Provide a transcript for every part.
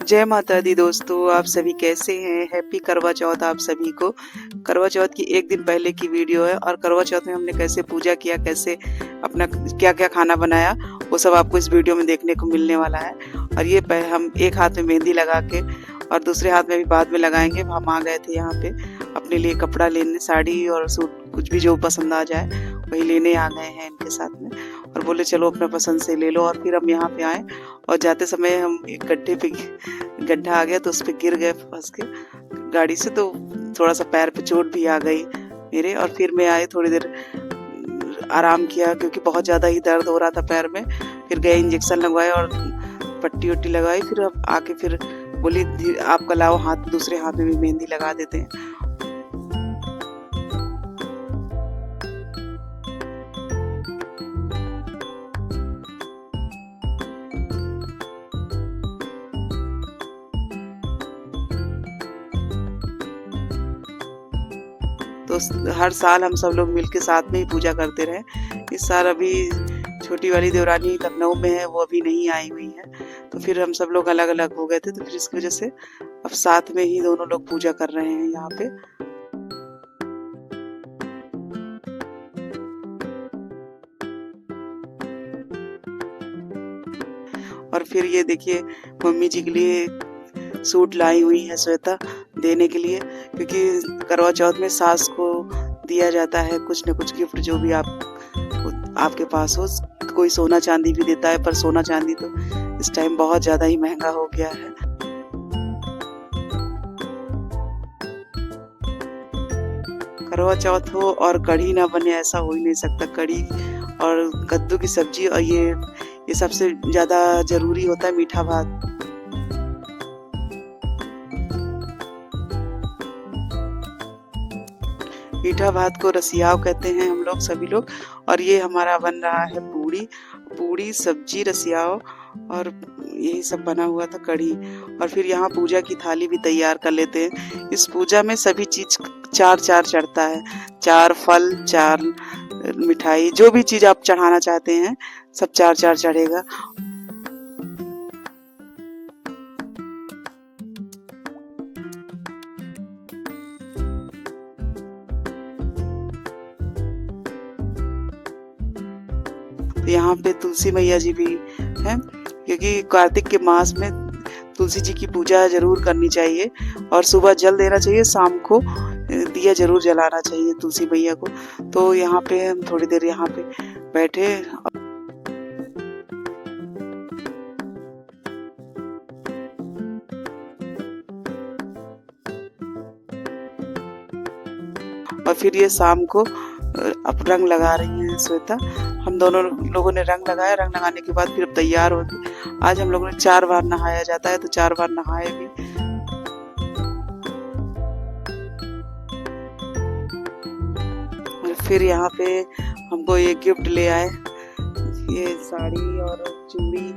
जय माता दी दोस्तों, आप सभी कैसे हैं। हैप्पी करवा चौथ आप सभी को। करवा चौथ की एक दिन पहले की वीडियो है और करवा चौथ में हमने कैसे पूजा किया, कैसे अपना क्या क्या खाना बनाया, वो सब आपको इस वीडियो में देखने को मिलने वाला है। और ये हम एक हाथ में मेहंदी लगा के और दूसरे हाथ में भी बाद में लगाएंगे। हम आ गए थे यहाँ पे अपने लिए कपड़ा लेने, साड़ी और सूट, कुछ भी जो पसंद आ जाए वही लेने आ गए हैं इनके साथ में। और बोले चलो अपना पसंद से ले लो। और फिर हम यहाँ पे आए और जाते समय हम एक गड्ढे पे, गड्ढा आ गया तो उस पर गिर गए फंस के गाड़ी से, तो थोड़ा सा पैर पे चोट भी आ गई मेरे। और फिर मैं आए, थोड़ी देर आराम किया क्योंकि बहुत ज़्यादा ही दर्द हो रहा था पैर में। फिर गए, इंजेक्शन लगवाए और पट्टी वट्टी लगाई। फिर अब आके फिर बोली आपका लाओ हाथ, दूसरे हाथ में भी मेहंदी लगा देते हैं। तो हर साल हम सब लोग मिलके साथ में ही पूजा करते रहे। इस साल अभी छोटी वाली देवरानी लखनऊ में है, वो अभी नहीं आई हुई है, तो फिर हम सब लोग अलग अलग हो गए थे, तो फिर इसकी वजह से अब साथ में ही दोनों लोग पूजा कर रहे हैं यहाँ पे। और फिर ये देखिए मम्मी जी के लिए सूट लाई हुई है श्वेता देने के लिए, क्योंकि करवा चौथ में सास को दिया जाता है कुछ न कुछ गिफ्ट, जो भी आपके पास हो। कोई सोना चांदी भी देता है, पर सोना चांदी तो इस टाइम बहुत ज्यादा ही महंगा हो गया है। करवा चौथ हो और कढ़ी ना बने ऐसा हो ही नहीं सकता। कढ़ी और कद्दू की सब्जी और ये सबसे ज्यादा जरूरी होता है। मीठा भात, मीठा भात को रसियाव कहते हैं हम लोग, सभी लोग। और ये हमारा बन रहा है पूड़ी सब्जी रसियाव, और यही सब बना हुआ था, कढ़ी। और फिर यहाँ पूजा की थाली भी तैयार कर लेते हैं। इस पूजा में सभी चीज चार चार चढ़ता है, 4 फल, 4 मिठाई, जो भी चीज आप चढ़ाना चाहते हैं सब 4 4 चढ़ेगा। यहाँ पे तुलसी मैया जी भी हैं, क्योंकि कार्तिक के मास में तुलसी जी की पूजा जरूर करनी चाहिए। और सुबह जल देना चाहिए, शाम को दिया जरूर जलाना चाहिए तुलसी मैया को। तो यहाँ पे हम थोड़ी देर यहाँ पे बैठे। और फिर ये शाम को अब रंग लगा रही हैं श्वेता। हम दोनों लोगों ने रंग लगाया। रंग लगाने के बाद फिर अब तैयार हो गए। आज हम लोगों ने 4 बार नहाया जाता है, तो 4 बार नहाए भी। और फिर यहाँ पे हमको ये गिफ्ट ले आए, ये साड़ी और चूड़ी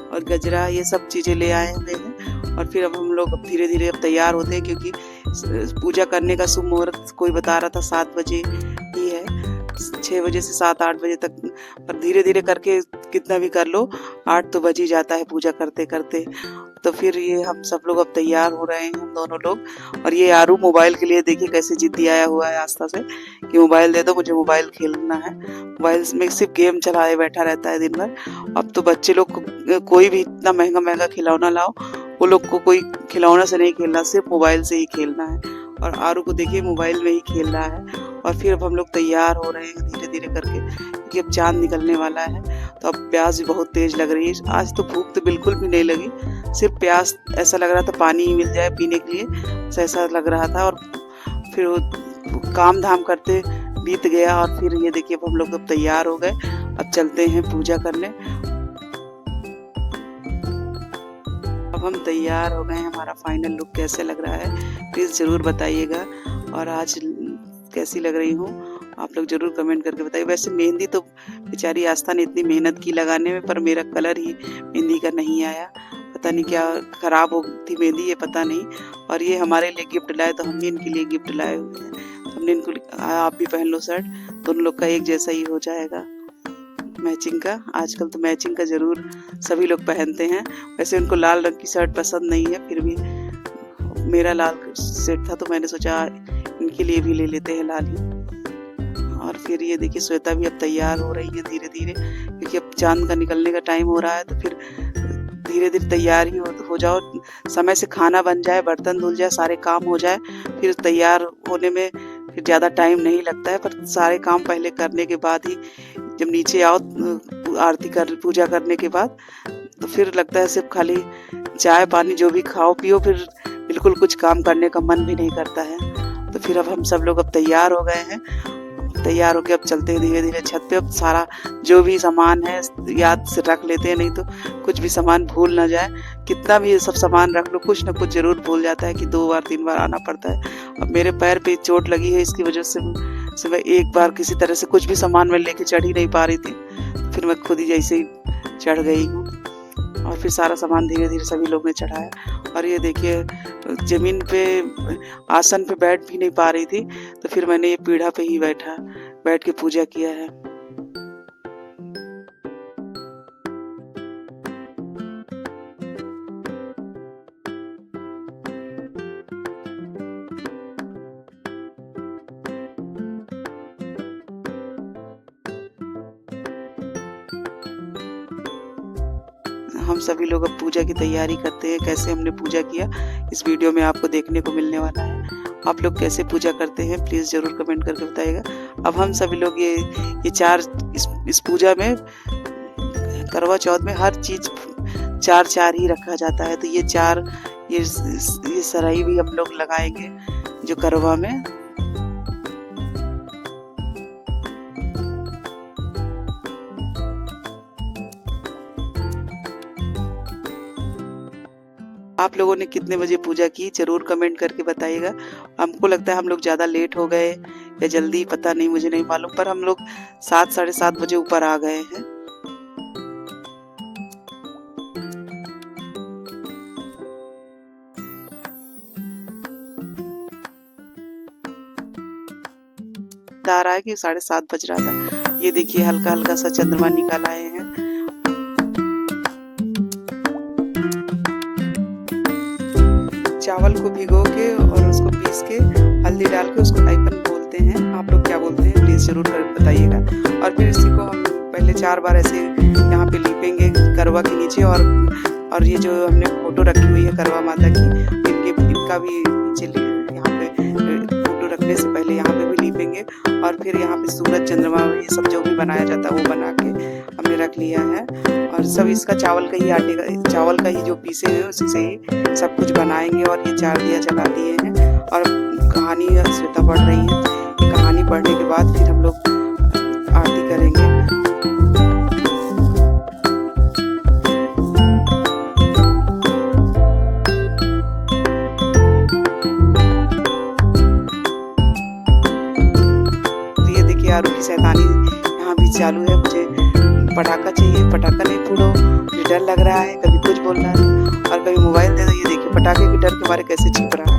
और गजरा, ये सब चीजें ले आए हुए हैं। और फिर अब हम लोग अब धीरे धीरे अब तैयार होते हैं, क्योंकि पूजा करने का शुभ मुहूर्त कोई बता रहा था 7 बजे ही है, 6 बजे से 7-8 बजे तक। पर धीरे धीरे करके कितना भी कर लो, 8 तो बज ही जाता है पूजा करते करते। तो फिर ये हम सब लोग अब तैयार हो रहे हैं, हम दोनों लोग। और ये आरू मोबाइल के लिए देखिए कैसे जिद्दी आया हुआ है आस्था से, कि मोबाइल दे दो, मुझे मोबाइल खेलना है। मोबाइल में सिर्फ गेम चलाए बैठा रहता है दिन भर। अब तो बच्चे लोग को कोई भी इतना महंगा महंगा खिलौना लाओ, वो लोग को कोई खिलौना से नहीं खेलना, सिर्फ मोबाइल से ही खेलना है। और आरू को देखिए मोबाइल में ही खेल रहा है। और फिर अब हम लोग तैयार हो रहे हैं धीरे धीरे करके, क्योंकि अब चांद निकलने वाला है। तो अब प्यास भी बहुत तेज लग रही है। आज तो भूख तो बिल्कुल भी नहीं लगी, सिर्फ प्यास, ऐसा लग रहा था पानी ही मिल जाए पीने के लिए, ऐसा लग रहा था। और फिर काम धाम करते बीत गया। और फिर ये देखिए अब हम लोग अब तैयार हो गए, अब चलते हैं पूजा करने। अब हम तैयार हो गए हैं। हमारा फाइनल लुक कैसे लग रहा है प्लीज जरूर बताइएगा। और आज कैसी लग रही हूँ आप लोग जरूर कमेंट करके बताइए। वैसे मेहंदी तो बेचारी आस्था ने इतनी मेहनत की लगाने में, पर मेरा कलर ही मेहंदी का नहीं आया। पता नहीं क्या खराब हो थी मेहंदी, ये पता नहीं। और ये हमारे लिए गिफ्ट लाए, तो हम भी इनके लिए गिफ्ट लाए हुए हैं। हमने इनको आप भी पहन लो शर्ट, दोनों लोग का एक जैसा ही हो जाएगा। मैचिंग का। आजकल तो मैचिंग का ज़रूर सभी लोग पहनते हैं। वैसे उनको लाल रंग की शर्ट पसंद नहीं है, फिर भी मेरा लाल सेट था तो मैंने सोचा इनके लिए भी ले लेते हैं लाल ही। और फिर ये देखिए श्वेता भी अब तैयार हो रही है धीरे धीरे, क्योंकि अब चांद का निकलने का टाइम हो रहा है, तो फिर धीरे धीरे तैयार ही हो जाओ, समय से खाना बन जाए, बर्तन धुल जाए, सारे काम हो जाए, फिर तैयार होने में फिर ज़्यादा टाइम नहीं लगता है। पर सारे काम पहले करने के बाद ही जब नीचे आओ आरती कर पूजा करने के बाद, तो फिर लगता है सिर्फ खाली चाय पानी जो भी खाओ पियो, फिर बिल्कुल कुछ काम करने का मन भी नहीं करता है। तो फिर अब हम सब लोग अब तैयार हो गए हैं। तैयार होके अब चलते हैं धीरे धीरे छत पे। अब सारा जो भी सामान है याद से रख लेते हैं, नहीं तो कुछ भी सामान भूल ना जाए। कितना भी सब सामान रख लो, कुछ ना कुछ जरूर भूल जाता है कि 2 बार 3 बार आना पड़ता है। अब मेरे पैर पे चोट लगी है, इसकी वजह से मैं एक बार किसी तरह से कुछ भी सामान मैं लेके चढ़ ही नहीं पा रही थी, तो फिर मैं खुद ही जैसे ही चढ़ गई हूँ। और फिर सारा सामान धीरे धीरे सभी लोग ने चढ़ाया। और ये देखिए जमीन पे आसन पे बैठ भी नहीं पा रही थी, तो फिर मैंने ये पीढ़ा पे ही बैठ के पूजा किया है। हम सभी लोग अब पूजा की तैयारी करते हैं। कैसे हमने पूजा किया इस वीडियो में आपको देखने को मिलने वाला है। आप लोग कैसे पूजा करते हैं प्लीज़ ज़रूर कमेंट करके बताइएगा। अब हम सभी लोग ये चार इस पूजा में, करवा चौथ में हर चीज़ 4 ही रखा जाता है। तो ये सराई भी हम लोग लगाएंगे जो करवा में। आप लोगों ने कितने बजे पूजा की जरूर कमेंट करके बताइएगा। हमको लगता है हम लोग ज़्यादा लेट हो गए या जल्दी, पता नहीं, मुझे नहीं मालूम, पर हम लोग 7 साढ़े 7 बजे ऊपर आ गए हैं। आ रहा है कि 7:30 बज रहा था। ये देखिए हल्का हल्का सा चंद्रमा निकल आए हैं। चावल को भिगो के और उसको पीस के हल्दी डाल के उसको टाइपन बोलते हैं। आप लोग क्या बोलते हैं प्लीज़ जरूर कर बताइएगा। और फिर इसी को हम पहले 4 बार ऐसे यहाँ पे लीपेंगे करवा के नीचे। और ये जो हमने फोटो रखी हुई है करवा माता की, इनका भी नीचे यहाँ पे फोटो रखने से पहले यहाँ पे भी लीपेंगे। और फिर यहाँ पे सूरज चंद्रमा ये सब जो भी बनाया जाता है वो बना के हमने रख लिया है। और सब इसका चावल का ही जो पीसे हैं उसी से ही सब कुछ बनाएंगे। और ये 4 दिया जला दिए हैं। और कहानी श्वेता पढ़ रही है। कहानी पढ़ने के बाद फिर हम लोग आरती करेंगे। तो ये देखिए आरू की शैतानी यहाँ भी चालू है। मुझे पटाखा चाहिए, पटाखा नहीं फोड़ो, मुझे डर लग रहा है, कभी कुछ बोल रहा है और कभी मोबाइल दे दो। ये देखिए पटाखे के डर के मारे कैसे छिप रहा है।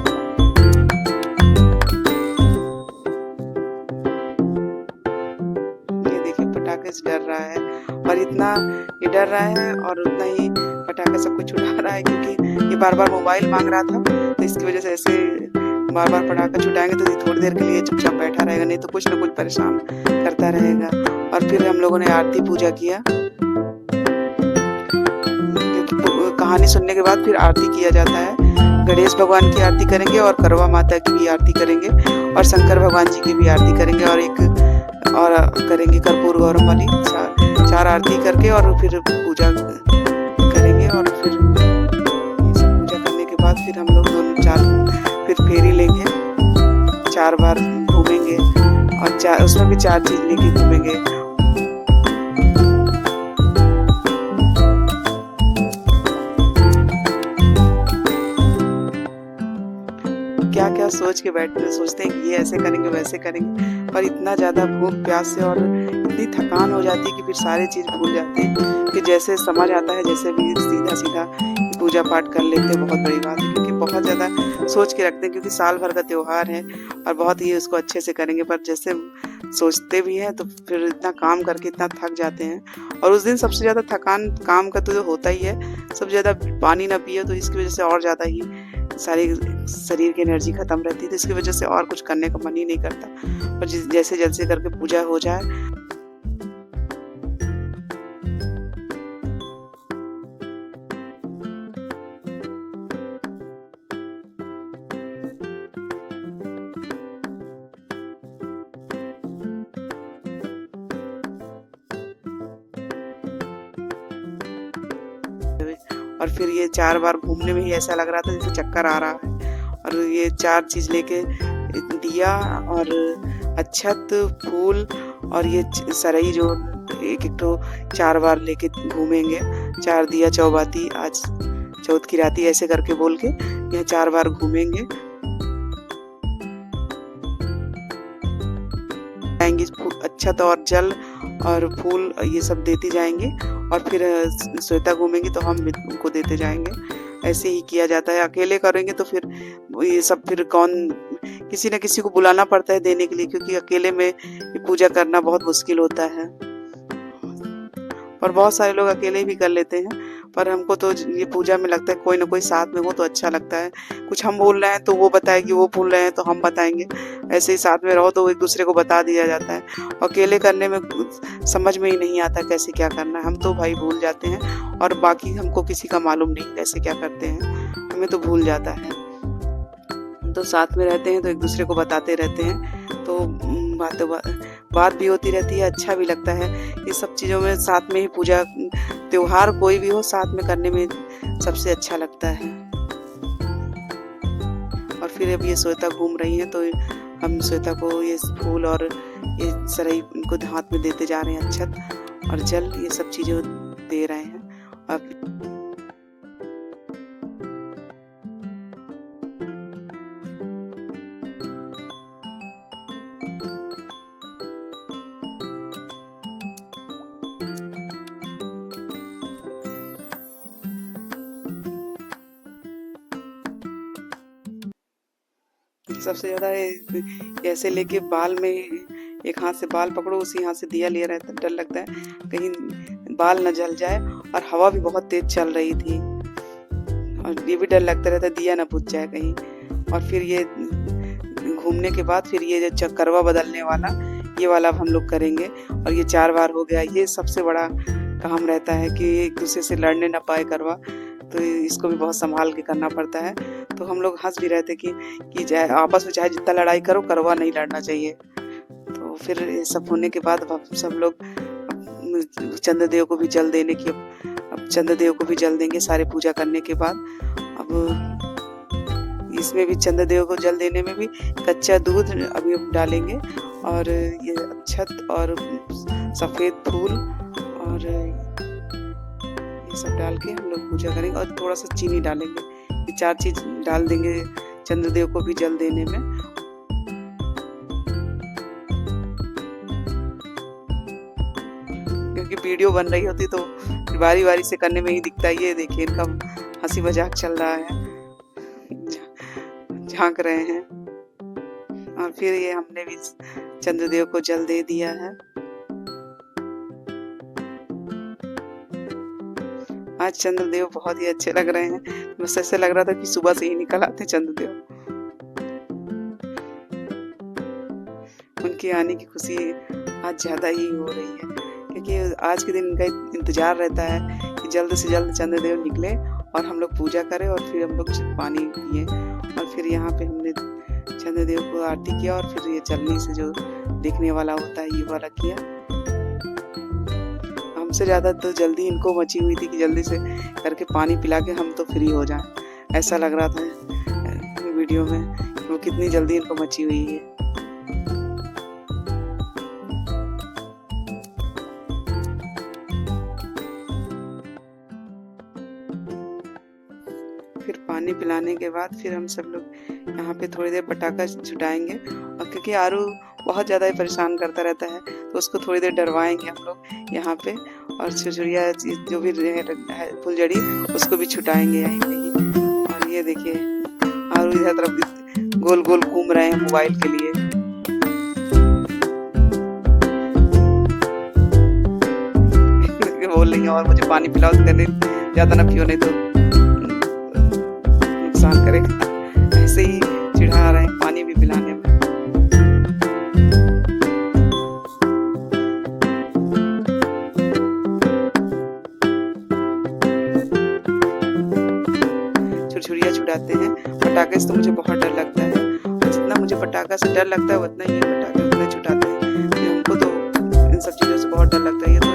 ये देखिए पटाखे से डर रहा है, और इतना ये डर रहा है और उतना ही पटाखा सबको छुड़ा रहा है, क्योंकि ये बार बार मोबाइल मांग रहा था। तो इसकी वजह से ऐसे बार बार पटाखा छुटाएंगे तो थोड़ी देर के लिए चुपचाप बैठा रहेगा, नहीं तो कुछ ना कुछ परेशान करता रहेगा। और फिर हम लोगों ने आरती पूजा किया। कहानी सुनने के बाद फिर आरती किया जाता है। गणेश भगवान की आरती करेंगे और करवा माता की भी आरती करेंगे और शंकर भगवान जी की भी आरती करेंगे और करेंगे कर्पूर गौरम वाली 4 आरती करके और फिर पूजा करेंगे। और फिर ये सब पूजा करने के बाद फिर हम लोग 4 फिर फेरी लेंगे, 4 बार घूमेंगे और उसमें भी 4 चीज लेके घूमेंगे। क्या क्या सोच के सोचते हैं कि ये ऐसे करेंगे वैसे करेंगे, पर इतना ज़्यादा भूख प्यास से और इतनी थकान हो जाती है कि फिर सारी चीज़ भूल जाते हैं। फिर जैसे समझ आता है जैसे भी सीधा पूजा पाठ कर लेते हैं। बहुत बड़ी बात है, क्योंकि बहुत ज़्यादा सोच के रखते हैं, क्योंकि साल भर का त्यौहार है और बहुत ही उसको अच्छे से करेंगे। पर जैसे सोचते भी हैं तो फिर इतना काम करके इतना थक जाते हैं। और उस दिन सबसे ज़्यादा थकान काम का तो जो होता ही है, सबसे ज़्यादा पानी ना पिए तो इसकी वजह से और ज़्यादा ही सारी शरीर की एनर्जी खत्म रहती है, तो इसकी वजह से और कुछ करने का मन ही नहीं करता। और जैसे जैसे करके पूजा हो जाए। और फिर ये 4 बार घूमने में ही ऐसा लग रहा था जैसे चक्कर आ रहा है। और ये 4 चीज़ लेके, दिया और अक्षत, फूल और ये सरई जो एक एक तो 4 बार लेके घूमेंगे। 4 दिया चौबाती, आज चौथ की राती ऐसे करके बोल के यह 4 बार घूमेंगे। अक्षत और जल और फूल ये सब देती जाएंगे। और फिर श्वेता घूमेंगी तो हम उनको देते जाएंगे। ऐसे ही किया जाता है। अकेले करेंगे तो फिर ये सब फिर किसी न किसी को बुलाना पड़ता है देने के लिए, क्योंकि अकेले में ये पूजा करना बहुत मुश्किल होता है। और बहुत सारे लोग अकेले भी कर लेते हैं, पर हमको तो ये पूजा में लगता है कोई ना कोई साथ में हो तो अच्छा लगता है। कुछ हम बोल रहे हैं तो वो बताएगी, वो बोल रहे हैं तो हम बताएंगे। ऐसे ही साथ में रहो तो एक दूसरे को बता दिया जाता है। अकेले करने में समझ में ही नहीं आता कैसे क्या करना है। हम तो भाई भूल जाते हैं और बाकी हमको किसी का मालूम नहीं कैसे क्या करते हैं, हमें तो भूल जाता है। तो साथ में रहते हैं तो एक दूसरे को बताते रहते हैं, तो बात भी होती रहती है, अच्छा भी लगता है। ये सब चीज़ों में साथ में ही पूजा त्योहार कोई भी हो साथ में करने में सबसे अच्छा लगता है। और फिर अब ये श्वेता घूम रही हैं तो हम श्वेता को ये फूल और ये सरई इनको हाथ में देते जा रहे हैं, अक्षत और जल ये सब चीज़ें दे रहे हैं। अब सबसे ज़्यादा ऐसे लेके बाल में एक हाथ से बाल पकड़ो, उसी हाथ से दिया ले रहता, डर लगता है कहीं बाल न जल जाए। और हवा भी बहुत तेज चल रही थी और ये भी डर लगता रहता दिया न बुझ जाए कहीं। और फिर ये घूमने के बाद फिर ये जो करवा बदलने वाला ये वाला हम लोग करेंगे। और ये 4 बार हो गया। ये सबसे बड़ा काम रहता है कि एक दूसरे से लड़ने ना पाए करवा, तो इसको भी बहुत संभाल के करना पड़ता है। तो हम लोग हंस भी रहे थे कि चाहे आपस में चाहे जितना लड़ाई करो, करवा नहीं लड़ना चाहिए। तो फिर ये सब होने के बाद अब सब लोग चंद्रदेव को भी जल देने की, अब चंद्रदेव को भी जल देंगे सारे पूजा करने के बाद। अब इसमें भी चंद्रदेव को जल देने में भी कच्चा दूध अभी हम डालेंगे और ये अक्षत और सफ़ेद फूल और ये सब डाल के हम लोग पूजा करेंगे। और थोड़ा सा चीनी डालेंगे। ये 4 चीज़ डाल देंगे चंद्रदेव को भी जल देने में। क्योंकि वीडियो बन रही होती तो बारी बारी से करने में ही दिखता है। ये देखिए इनका हंसी मजाक चल रहा है, झांक रहे हैं। और फिर ये हमने भी चंद्रदेव को जल दे दिया है। आज चंद्रदेव बहुत ही अच्छे लग रहे हैं। बस ऐसे लग रहा था कि सुबह से ही निकल आते चंद्रदेव। उनके आने की खुशी आज ज्यादा ही हो रही है, क्योंकि आज के दिन इनका इंतजार रहता है कि जल्द से जल्द चंद्रदेव निकले और हम लोग पूजा करें और फिर हम लोग पानी पिए। और फिर यहाँ पे हमने चंद्रदेव को आरती किया और फिर ये चलनी से जो देखने वाला होता है ये वाला किया। हमसे ज़्यादा तो जल्दी इनको मची हुई थी कि जल्दी से करके पानी पिला के हम तो फ्री हो जाएं। ऐसा लग रहा था वीडियो में वो कितनी जल्दी इनको मची हुई है। फिर पानी पिलाने के बाद फिर हम सब लोग यहाँ पे थोड़ी देर पटाखा छुटाएंगे। और क्योंकि आरू बहुत ज़्यादा ही परेशान करता रहता है तो उसको थोड़ी देर डरवाएंगे हम लोग यहाँ पे। और छुरछुरिया जो भी फुलझड़ी उसको भी छुटाएंगे यहीं पे ही। और ये देखिए आरू इधर तरफ गोल गोल घूम रहे हैं मोबाइल के लिए। और मुझे पानी पिलाओ, तो कहते ज़्यादा ना पियो नहीं तो नुकसान करेगा। ऐसे ही चिढ़ा रहे हैं पानी भी पिलाने में। छुरछुरिया छुड़ाते हैं। पटाखे से तो मुझे बहुत डर लगता है, और जितना मुझे पटाखा से डर लगता है उतना ही पटाखे उतने छुटाते हैं। हमको तो इन सब चीज़ों से बहुत डर लगता है। ये तो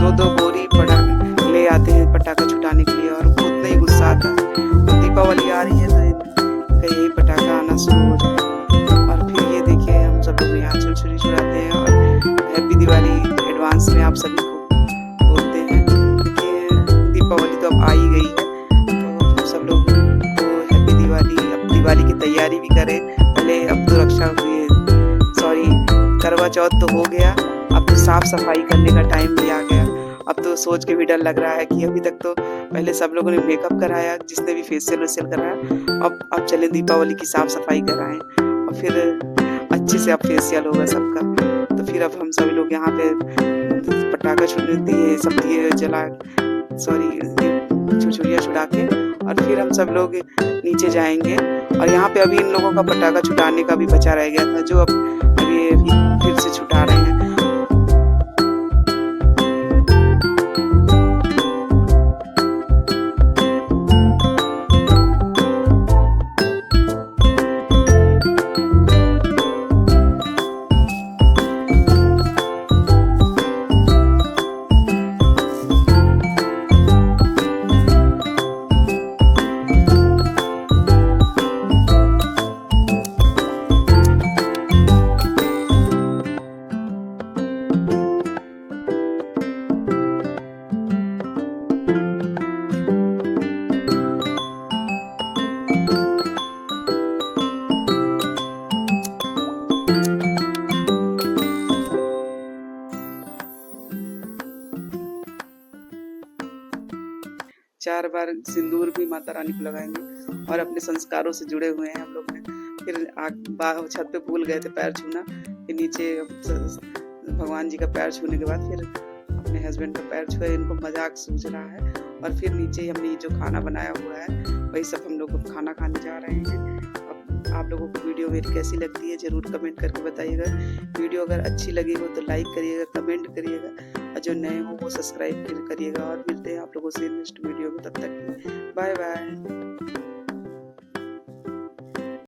2-2 बोरी पटाखे ले आते हैं पटाखा छुटाने के लिए, और उतना ही गुस्सा आता है। और दीपावली आ रही है तो यही पटाखा आना शुरू हो जाए। और फिर ये देखिए हम सब लोग यहाँ छुरछुरी छुड़ाते हैं और हैप्पी दिवाली एडवांस में आप सभी को बोलते हैं। क्योंकि दीपावली तो अब आ ही गई है, तो सब लोग को हैप्पी दिवाली। अब दिवाली की तैयारी भी करें पहले। अब तो करवा चौथ तो हो गया, अब तो साफ सफाई करने का टाइम भी आ गया। अब तो सोच के भी डर लग रहा है कि अभी तक तो पहले सब लोगों ने मेकअप कराया, जिसने भी फेशियल वेशियल कराया, अब चले दीपावली की साफ सफाई कराएं, और फिर अच्छे से अब फेशियल होगा सबका। तो फिर अब हम सभी लोग यहाँ पे पटाखा दिए सब दिए जला छुरछुरियाँ छुड़ा के, और फिर हम सब लोग नीचे जाएंगे। और यहाँ पे अभी इन लोगों का पटाखा छुटाने का भी बचा रह गया था, जो अभी फिर से छुटा रहे हैं। चार बार सिंदूर भी माता रानी को लगाएंगे, और अपने संस्कारों से जुड़े हुए हैं हम लोग ने। फिर छत पे भूल गए थे पैर छूना, फिर नीचे भगवान जी का पैर छूने के बाद फिर अपने हस्बैंड का पैर छुए। इनको मजाक सूझ रहा है। और फिर नीचे हमने जो खाना बनाया हुआ है वही सब हम लोग खाना खाने जा रहे हैं। अब आप लोगों को वीडियो मेरी कैसी लगती है ज़रूर कमेंट करके बताइएगा। वीडियो अगर अच्छी लगी हो तो लाइक करिएगा, कमेंट करिएगा, और जो नए हो वो सब्सक्राइब करिएगा। और मिलते हैं आप लोगों से नेक्स्ट वीडियो में, तब तक बाय बाय।